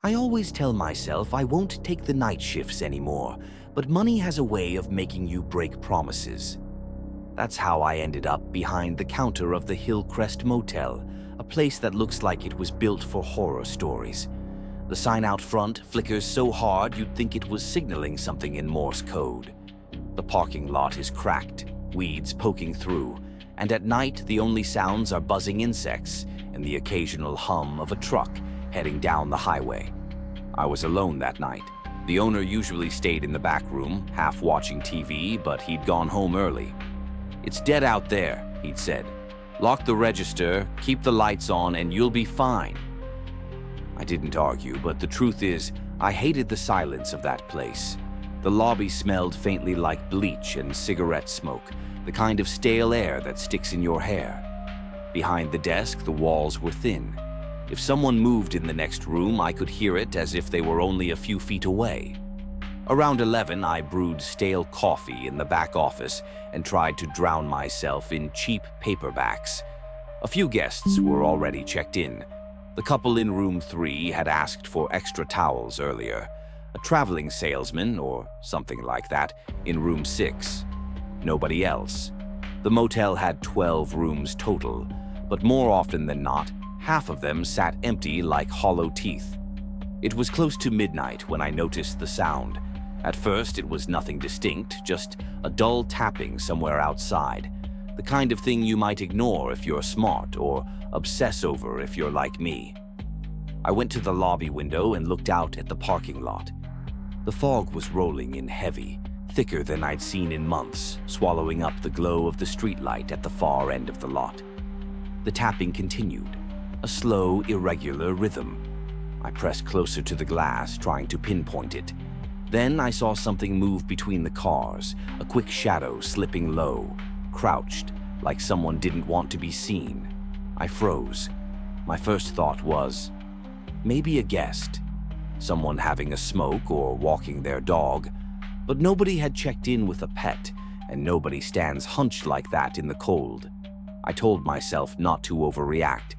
I always tell myself I won't take the night shifts anymore, but money has a way of making you break promises. That's how I ended up behind the counter of the Hillcrest Motel, a place that looks like it was built for horror stories. The sign out front flickers so hard you'd think it was signaling something in Morse code. The parking lot is cracked, weeds poking through, and at night the only sounds are buzzing insects and the occasional hum of a truck heading down the highway. I was alone that night. The owner usually stayed in the back room, half watching TV, but he'd gone home early. "It's dead out there," he'd said. "Lock the register, keep the lights on, and you'll be fine." I didn't argue, but the truth is, I hated the silence of that place. The lobby smelled faintly like bleach and cigarette smoke, the kind of stale air that sticks in your hair. Behind the desk, the walls were thin. If someone moved in the next room, I could hear it as if they were only a few feet away. Around 11, I brewed stale coffee in the back office and tried to drown myself in cheap paperbacks. A few guests were already checked in. The couple in room 3 had asked for extra towels earlier. A traveling salesman, or something like that, in room 6. Nobody else. The motel had 12 rooms total, but more often than not, half of them sat empty like hollow teeth. It was close to midnight when I noticed the sound. At first, it was nothing distinct, just a dull tapping somewhere outside. The kind of thing you might ignore if you're smart, or obsess over if you're like me. I went to the lobby window and looked out at the parking lot. The fog was rolling in heavy, thicker than I'd seen in months, swallowing up the glow of the streetlight at the far end of the lot. The tapping continued, a slow, irregular rhythm. I pressed closer to the glass, trying to pinpoint it. Then I saw something move between the cars, a quick shadow slipping low, crouched, like someone didn't want to be seen. I froze. My first thought was, maybe a guest, someone having a smoke or walking their dog, but nobody had checked in with a pet, and nobody stands hunched like that in the cold. I told myself not to overreact.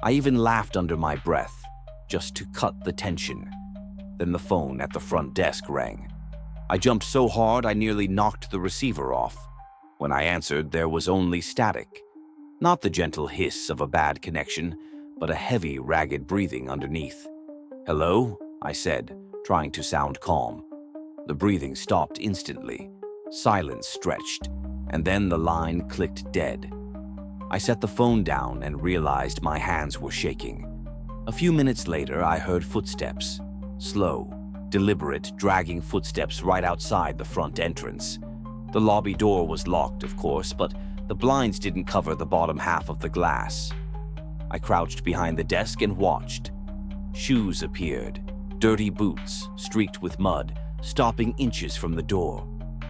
I even laughed under my breath, just to cut the tension. Then the phone at the front desk rang. I jumped so hard I nearly knocked the receiver off. When I answered, there was only static. Not the gentle hiss of a bad connection, but a heavy, ragged breathing underneath. "Hello?" I said, trying to sound calm. The breathing stopped instantly. Silence stretched, and then the line clicked dead. I set the phone down and realized my hands were shaking. A few minutes later, I heard footsteps. Slow, deliberate, dragging footsteps right outside the front entrance. The lobby door was locked, of course, but the blinds didn't cover the bottom half of the glass. I crouched behind the desk and watched. Shoes appeared, dirty boots, streaked with mud, stopping inches from the door.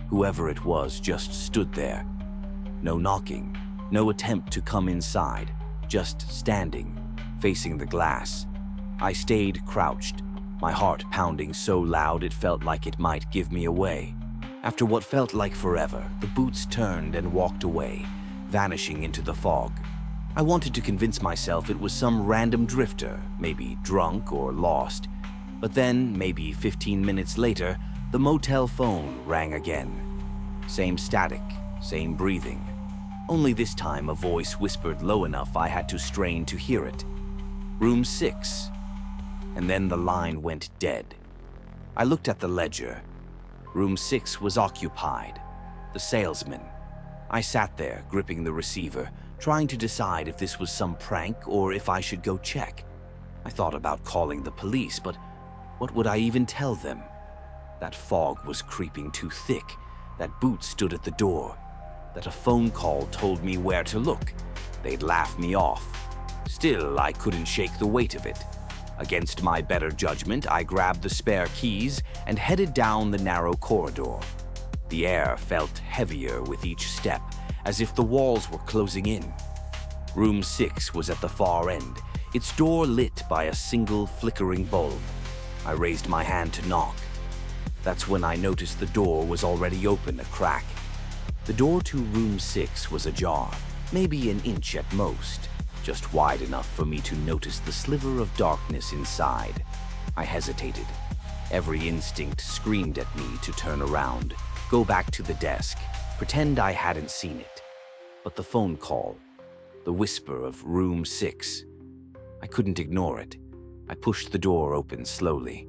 Whoever it was just stood there. No knocking, no attempt to come inside, just standing, facing the glass. I stayed crouched, my heart pounding so loud it felt like it might give me away. After what felt like forever, the boots turned and walked away, vanishing into the fog. I wanted to convince myself it was some random drifter, maybe drunk or lost. But then, maybe 15 minutes later, the motel phone rang again. Same static, same breathing. Only this time a voice whispered low enough I had to strain to hear it. "Room 6. And then the line went dead. I looked at the ledger. Room 6 was occupied. The salesman. I sat there, gripping the receiver, trying to decide if this was some prank or if I should go check. I thought about calling the police, but what would I even tell them? That fog was creeping too thick. That boot stood at the door. That a phone call told me where to look. They'd laugh me off. Still, I couldn't shake the weight of it. Against my better judgment, I grabbed the spare keys and headed down the narrow corridor. The air felt heavier with each step, as if the walls were closing in. Room 6 was at the far end, its door lit by a single flickering bulb. I raised my hand to knock. That's when I noticed the door was already open a crack. The door to room 6 was ajar, maybe an inch at most, just wide enough for me to notice the sliver of darkness inside. I hesitated. Every instinct screamed at me to turn around, go back to the desk, pretend I hadn't seen it. But the phone call, the whisper of room 6, I couldn't ignore it. I pushed the door open slowly.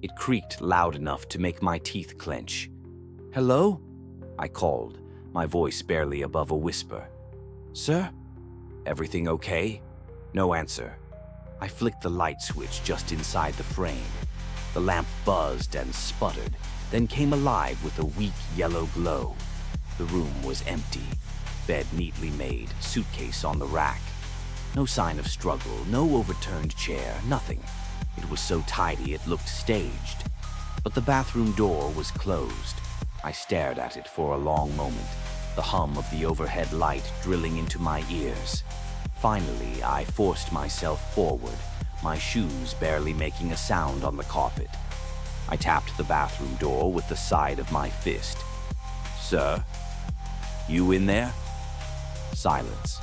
It creaked loud enough to make my teeth clench. "Hello?" I called, my voice barely above a whisper. "Sir? Everything okay?" No answer. I flicked the light switch just inside the frame. The lamp buzzed and sputtered, then came alive with a weak yellow glow. The room was empty. Bed neatly made, suitcase on the rack. No sign of struggle, no overturned chair, nothing. It was so tidy it looked staged. But the bathroom door was closed. I stared at it for a long moment, the hum of the overhead light drilling into my ears. Finally, I forced myself forward, my shoes barely making a sound on the carpet. I tapped the bathroom door with the side of my fist. "Sir? You in there?" Silence.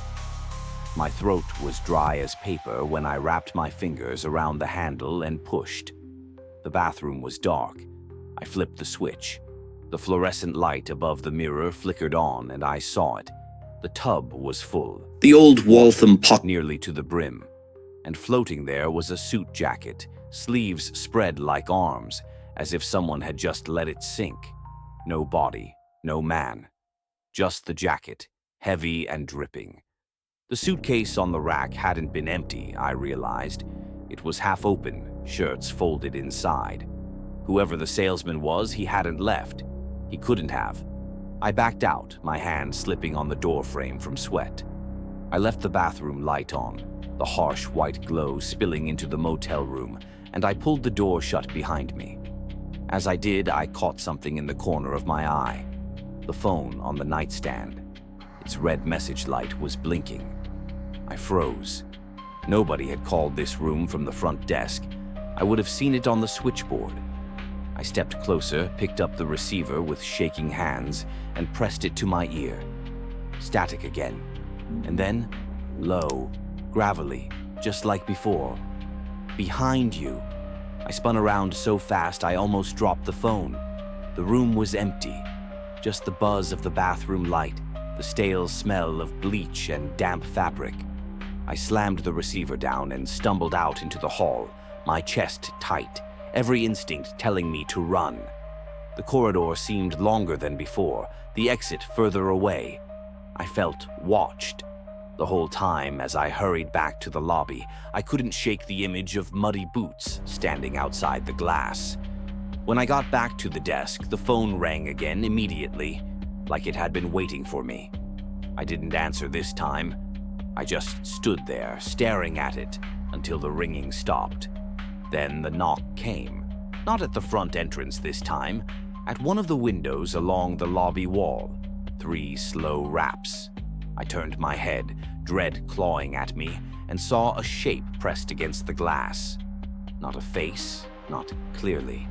My throat was dry as paper when I wrapped my fingers around the handle and pushed. The bathroom was dark. I flipped the switch. The fluorescent light above the mirror flickered on, and I saw it. The tub was full. The old Waltham pot Nearly to the brim. And floating there was a suit jacket, sleeves spread like arms, as if someone had just let it sink. No body, no man. Just the jacket, heavy and dripping. The suitcase on the rack hadn't been empty, I realized. It was half open, shirts folded inside. Whoever the salesman was, he hadn't left. He couldn't have. I backed out, my hand slipping on the doorframe from sweat. I left the bathroom light on, the harsh white glow spilling into the motel room, and I pulled the door shut behind me. As I did, I caught something in the corner of my eye. The phone on the nightstand. Its red message light was blinking. I froze. Nobody had called this room from the front desk. I would have seen it on the switchboard. I stepped closer, picked up the receiver with shaking hands, and pressed it to my ear. Static again. And then, low, gravelly, just like before. "Behind you." I spun around so fast I almost dropped the phone. The room was empty. Just the buzz of the bathroom light, the stale smell of bleach and damp fabric. I slammed the receiver down and stumbled out into the hall, my chest tight, every instinct telling me to run. The corridor seemed longer than before, the exit further away. I felt watched. The whole time as I hurried back to the lobby, I couldn't shake the image of muddy boots standing outside the glass. When I got back to the desk, the phone rang again immediately, like it had been waiting for me. I didn't answer this time. I just stood there, staring at it, until the ringing stopped. Then the knock came. Not at the front entrance this time, at one of the windows along the lobby wall. 3 slow raps. I turned my head, dread clawing at me, and saw a shape pressed against the glass. Not a face, not clearly.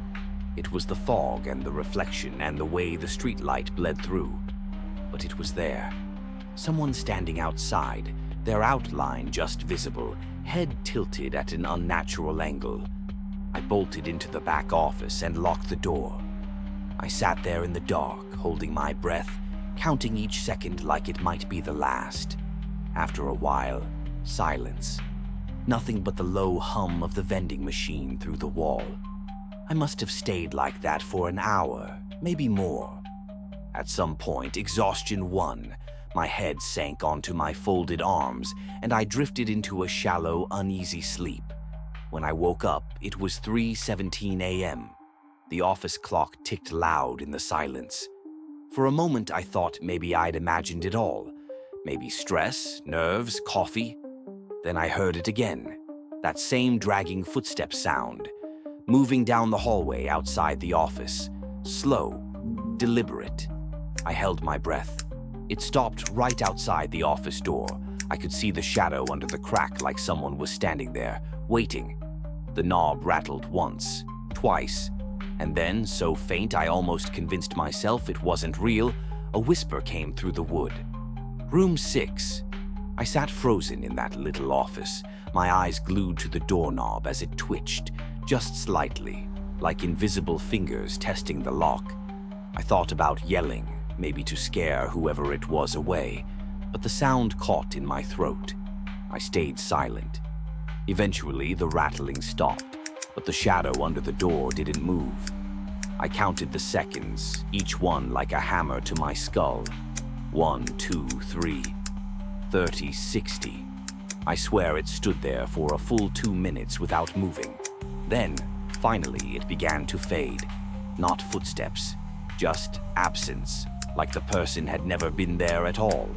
It was the fog and the reflection and the way the streetlight bled through. But it was there. Someone standing outside, their outline just visible, head tilted at an unnatural angle. I bolted into the back office and locked the door. I sat there in the dark, holding my breath, counting each second like it might be the last. After a while, silence. Nothing but the low hum of the vending machine through the wall. I must have stayed like that for an hour, maybe more. At some point, exhaustion won. My head sank onto my folded arms, and I drifted into a shallow, uneasy sleep. When I woke up, it was 3:17 a.m. The office clock ticked loud in the silence. For a moment, I thought maybe I'd imagined it all. Maybe stress, nerves, coffee. Then I heard it again. That same dragging footstep sound. Moving down the hallway outside the office. Slow, deliberate. I held my breath. It stopped right outside the office door. I could see the shadow under the crack like someone was standing there, waiting. The knob rattled once, twice, and then, so faint I almost convinced myself it wasn't real, a whisper came through the wood. Room 6. I sat frozen in that little office, my eyes glued to the doorknob as it twitched, just slightly, like invisible fingers testing the lock. I thought about yelling, maybe to scare whoever it was away, but the sound caught in my throat. I stayed silent. Eventually, the rattling stopped, but the shadow under the door didn't move. I counted the seconds, each one like a hammer to my skull. 1, 2, 3, 30, 60. I swear it stood there for a full 2 minutes without moving. Then, finally, it began to fade. Not footsteps, just absence, like the person had never been there at all.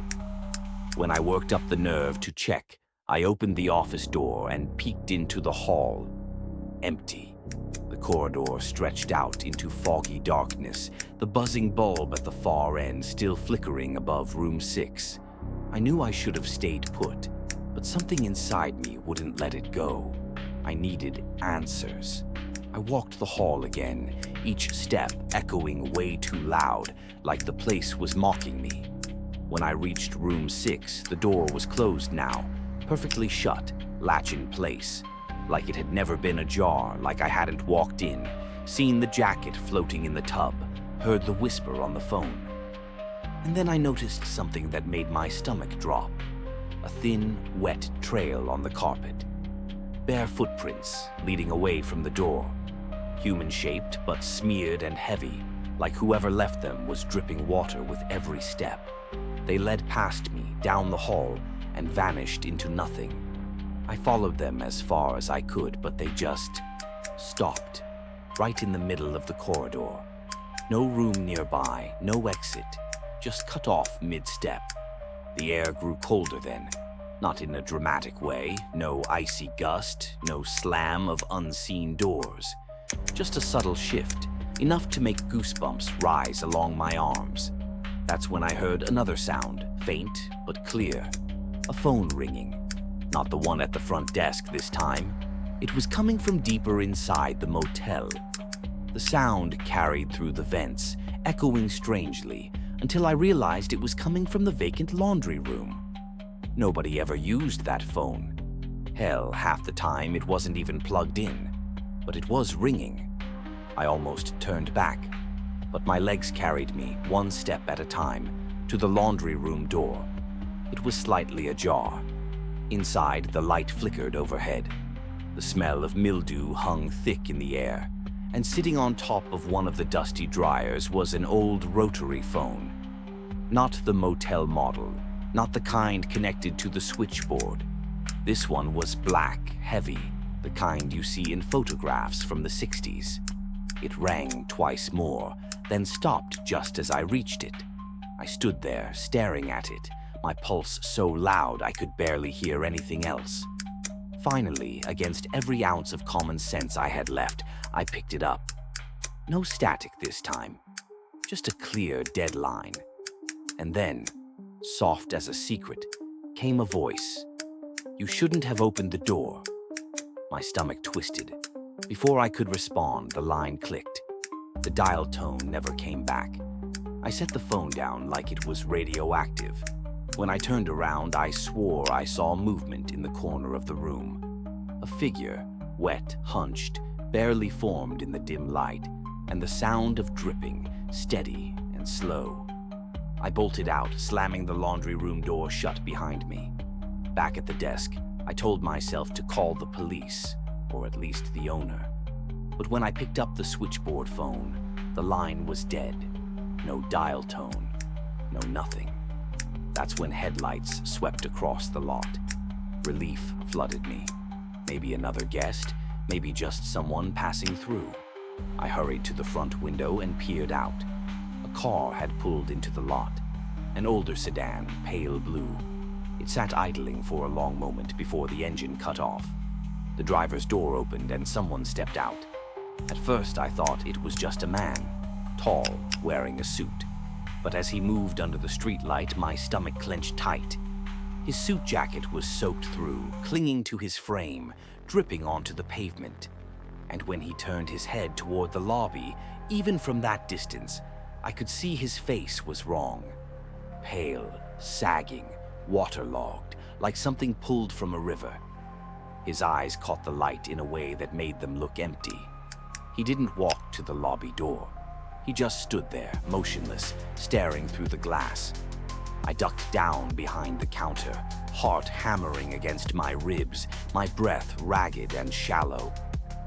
When I worked up the nerve to check, I opened the office door and peeked into the hall. Empty. The corridor stretched out into foggy darkness, the buzzing bulb at the far end still flickering above room 6. I knew I should have stayed put, but something inside me wouldn't let it go. I needed answers. I walked the hall again, each step echoing way too loud, like the place was mocking me. When I reached room 6, the door was closed now, perfectly shut, latch in place. Like it had never been ajar, like I hadn't walked in, seen the jacket floating in the tub, heard the whisper on the phone. And then I noticed something that made my stomach drop. A thin, wet trail on the carpet. Bare footprints leading away from the door. Human-shaped but smeared and heavy, like whoever left them was dripping water with every step. They led past me, down the hall, and vanished into nothing. I followed them as far as I could, but they just stopped, right in the middle of the corridor. No room nearby, no exit, just cut off mid-step. The air grew colder then, not in a dramatic way, no icy gust, no slam of unseen doors. Just a subtle shift, enough to make goosebumps rise along my arms. That's when I heard another sound, faint but clear. A phone ringing. Not the one at the front desk this time. It was coming from deeper inside the motel. The sound carried through the vents, echoing strangely, until I realized it was coming from the vacant laundry room. Nobody ever used that phone. Hell, half the time it wasn't even plugged in. But it was ringing. I almost turned back, but my legs carried me, one step at a time, to the laundry room door. It was slightly ajar. Inside, the light flickered overhead. The smell of mildew hung thick in the air, and sitting on top of one of the dusty dryers was an old rotary phone. Not the motel model, not the kind connected to the switchboard. This one was black, heavy, the kind you see in photographs from the 60s. It rang twice more, then stopped just as I reached it. I stood there, staring at it, my pulse so loud I could barely hear anything else. Finally, against every ounce of common sense I had left, I picked it up. No static this time, just a clear, dead line. And then, soft as a secret, came a voice. "You shouldn't have opened the door." My stomach twisted. Before I could respond, the line clicked. The dial tone never came back. I set the phone down like it was radioactive. When I turned around, I swore I saw movement in the corner of the room. A figure, wet, hunched, barely formed in the dim light, and the sound of dripping, steady and slow. I bolted out, slamming the laundry room door shut behind me. Back at the desk, I told myself to call the police, or at least the owner. But when I picked up the switchboard phone, the line was dead. No dial tone, no nothing. That's when headlights swept across the lot. Relief flooded me. Maybe another guest, maybe just someone passing through. I hurried to the front window and peered out. A car had pulled into the lot. An older sedan, pale blue. It sat idling for a long moment before the engine cut off. The driver's door opened and someone stepped out. At first I thought it was just a man, tall, wearing a suit. But as he moved under the streetlight, my stomach clenched tight. His suit jacket was soaked through, clinging to his frame, dripping onto the pavement. And when he turned his head toward the lobby, even from that distance, I could see his face was wrong. Pale, sagging, waterlogged, like something pulled from a river. His eyes caught the light in a way that made them look empty. He didn't walk to the lobby door. He just stood there, motionless, staring through the glass. I ducked down behind the counter, heart hammering against my ribs, my breath ragged and shallow.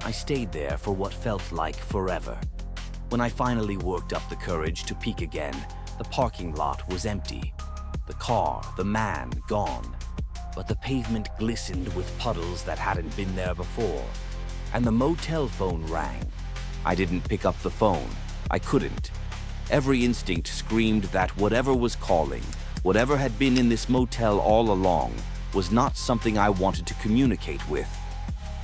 I stayed there for what felt like forever. When I finally worked up the courage to peek again, the parking lot was empty. The car, the man, gone. But the pavement glistened with puddles that hadn't been there before. And the motel phone rang. I didn't pick up the phone. I couldn't. Every instinct screamed that whatever was calling, whatever had been in this motel all along, was not something I wanted to communicate with.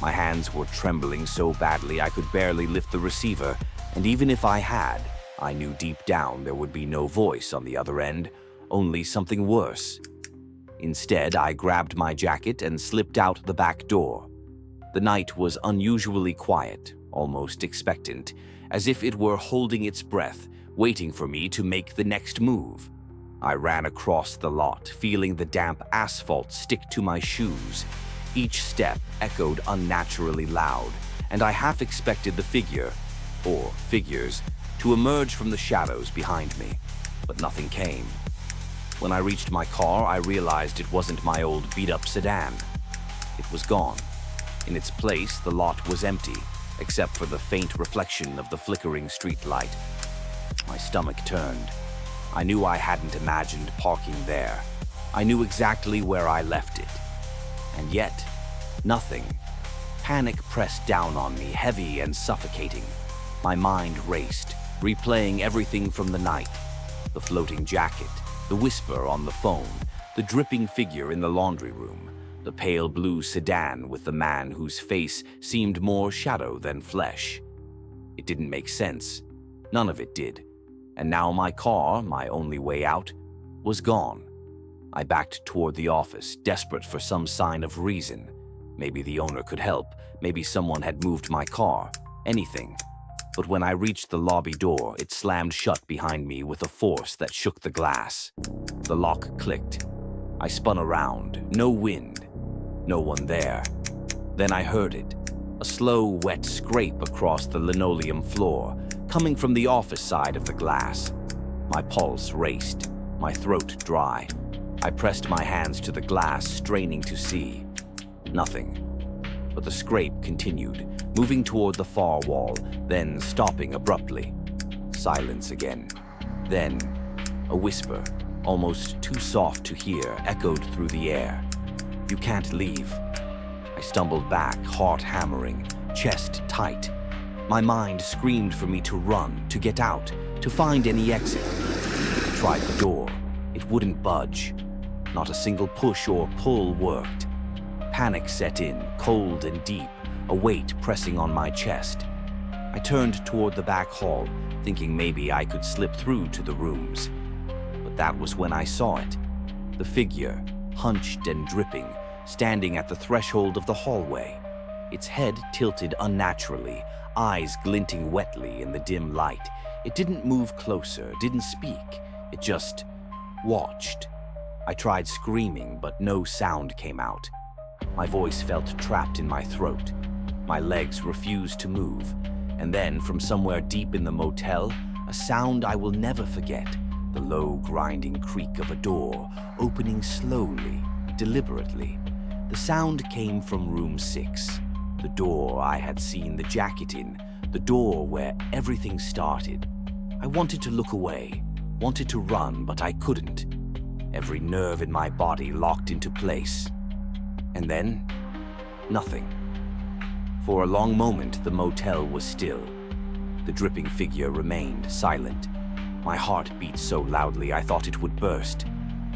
My hands were trembling so badly I could barely lift the receiver, and even if I had, I knew deep down there would be no voice on the other end, only something worse. Instead, I grabbed my jacket and slipped out the back door. The night was unusually quiet, almost expectant, as if it were holding its breath, waiting for me to make the next move. I ran across the lot, feeling the damp asphalt stick to my shoes. Each step echoed unnaturally loud, and I half expected the figure, or figures, to emerge from the shadows behind me, but nothing came. When I reached my car, I realized it wasn't my old beat-up sedan. It was gone. In its place, the lot was empty, except for the faint reflection of the flickering street light. My stomach turned. I knew I hadn't imagined parking there. I knew exactly where I left it. And yet, nothing. Panic pressed down on me, heavy and suffocating. My mind raced, replaying everything from the night. The floating jacket, the whisper on the phone, the dripping figure in the laundry room, the pale blue sedan with the man whose face seemed more shadow than flesh. It didn't make sense. None of it did. And now my car, my only way out, was gone. I backed toward the office, desperate for some sign of reason. Maybe the owner could help. Maybe someone had moved my car. Anything. But when I reached the lobby door, it slammed shut behind me with a force that shook the glass. The lock clicked. I spun around. No wind. No one there. Then I heard it. A slow, wet scrape across the linoleum floor, coming from the office side of the glass. My pulse raced, my throat dry. I pressed my hands to the glass, straining to see. Nothing. But the scrape continued, moving toward the far wall, then stopping abruptly. Silence again. Then, a whisper, almost too soft to hear, echoed through the air. "You can't leave." I stumbled back, heart hammering, chest tight. My mind screamed for me to run, to get out, to find any exit. I tried the door. It wouldn't budge. Not a single push or pull worked. Panic set in, cold and deep, a weight pressing on my chest. I turned toward the back hall, thinking maybe I could slip through to the rooms. But that was when I saw it. The figure, hunched and dripping, standing at the threshold of the hallway. Its head tilted unnaturally, eyes glinting wetly in the dim light. It didn't move closer, didn't speak. It just watched. I tried screaming, but no sound came out. My voice felt trapped in my throat. My legs refused to move. And then, from somewhere deep in the motel, a sound I will never forget. The low, grinding creak of a door, opening slowly, deliberately. The sound came from room 6. The door I had seen the jacket in. The door where everything started. I wanted to look away, wanted to run, but I couldn't. Every nerve in my body locked into place. And then, nothing. For a long moment, the motel was still. The dripping figure remained silent. My heart beat so loudly I thought it would burst.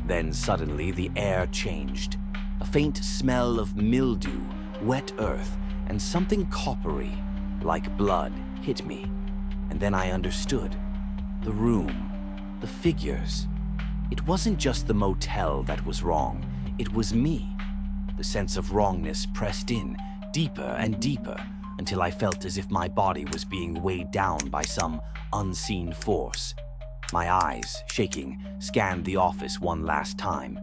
Then suddenly the air changed. A faint smell of mildew, wet earth, and something coppery, like blood, hit me. And then I understood. The room, the figures. It wasn't just the motel that was wrong. It was me. The sense of wrongness pressed in, deeper and deeper, until I felt as if my body was being weighed down by some unseen force. My eyes, shaking, scanned the office one last time,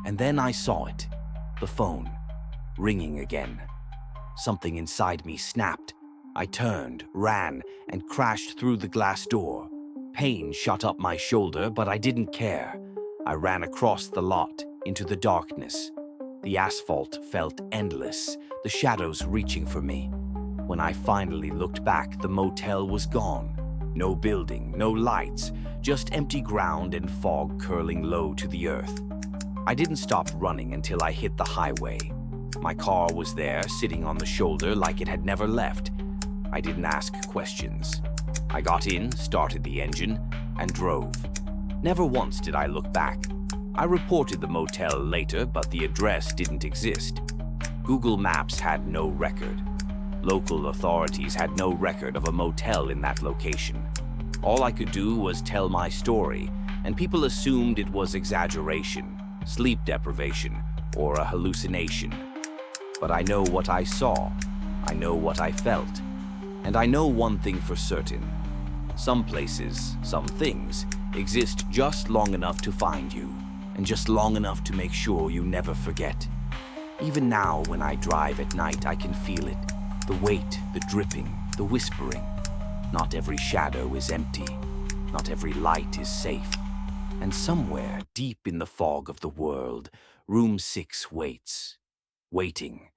and then I saw it. The phone, ringing again. Something inside me snapped. I turned, ran, and crashed through the glass door. Pain shot up my shoulder, but I didn't care. I ran across the lot, into the darkness. The asphalt felt endless, the shadows reaching for me. When I finally looked back, the motel was gone. No building, no lights, just empty ground and fog curling low to the earth. I didn't stop running until I hit the highway. My car was there, sitting on the shoulder like it had never left. I didn't ask questions. I got in, started the engine, and drove. Never once did I look back. I reported the motel later, but the address didn't exist. Google Maps had no record. Local authorities had no record of a motel in that location. All I could do was tell my story, and people assumed it was exaggeration, sleep deprivation, or a hallucination. But I know what I saw, I know what I felt, and I know one thing for certain. Some places, some things, exist just long enough to find you, and just long enough to make sure you never forget. Even now, when I drive at night, I can feel it. The weight, the dripping, the whispering. Not every shadow is empty. Not every light is safe. And somewhere, deep in the fog of the world, room 6 waits. Waiting,